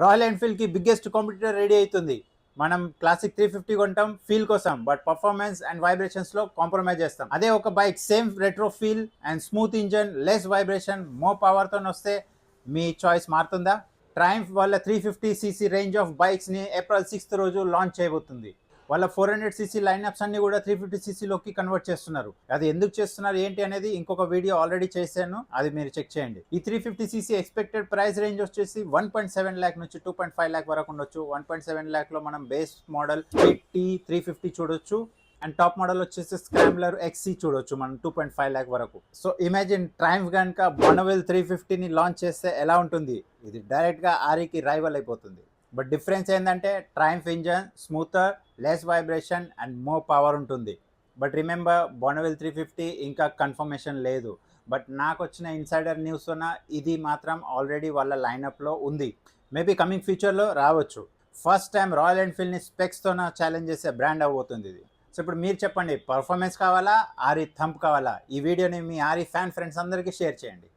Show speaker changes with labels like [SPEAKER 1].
[SPEAKER 1] Royal ఎన్ఫీల్డ్కి biggest competitor ready అవుతుంది. మనం క్లాసిక్ 350 కొంటాం ఫీల్ కోసం, బట్ పర్ఫార్మెన్స్ అండ్ వైబ్రేషన్స్లో కాంప్రమైజ్ చేస్తాం. అదే ఒక bike same retro feel and smooth engine, less vibration, more పవర్తో వస్తే మీ చాయిస్ మారుతుందా? ట్రయంఫ్ వాళ్ళ 350cc range of బైక్స్ని April 6th రోజు లాంచ్ చేయబోతుంది. వాళ్ళ 400cc లైనప్స్ అన్ని కూడా 350cc కన్వర్ట్ చేస్తున్నారు. అది ఎందుకు చేస్తున్నారు ఏంటి అనేది ఇంకొక వీడియో ఆల్రెడీ చేశాను, అది మీరు చెక్ చేయండి. ఈ 350cc ఎక్స్పెక్టెడ్ ప్రైస్ రేంజ్ వచ్చేసి 1.7 lakh నుంచి 2.5 lakh వరకు ఉండొచ్చు. 1.7 lakh లో మనం బేస్ మోడల్ 350 చూడొచ్చు, అండ్ టాప్ మోడల్ వచ్చేసి స్క్రాంబ్లర్ XC చూడొచ్చు మనం 2.5 lakh వరకు. సో ఇమాజిన్ ట్రయంఫ్ కనుక బొనవెల్ 350ని లాంచ్ చేస్తే ఎలా ఉంటుంది. ఇది డైరెక్ట్గా ఆర్ఈకి రైవల్ అయిపోతుంది. బట్ డిఫరెన్స్ ఏంటంటే Triumph engine smoother, less vibration and more power ఉంటుంది. బట్ రిమెంబర్, బొనవెల్ 350 ఇంకా కన్ఫర్మేషన్ లేదు. బట్ నాకు వచ్చిన ఇన్సైడర్ న్యూస్ ఇది మాత్రం ఆల్రెడీ వాళ్ళ లైనప్లో ఉంది. మేబీ కమింగ్ ఫ్యూచర్లో రావచ్చు. ఫస్ట్ టైం రాయల్ ఎన్ఫీల్డ్ని స్పెక్స్తోన ఛాలెంజ్ చేసే బ్రాండ్ అవ్వబోతుంది ఇది. సో ఇప్పుడు మీరు చెప్పండి, పర్ఫార్మెన్స్ కావాలా, ఆర్ఈ థంప్ కావాలా? ఈ వీడియోని మీ ఆర్ఈ ఫ్యాన్ ఫ్రెండ్స్ అందరికీ షేర్ చేయండి.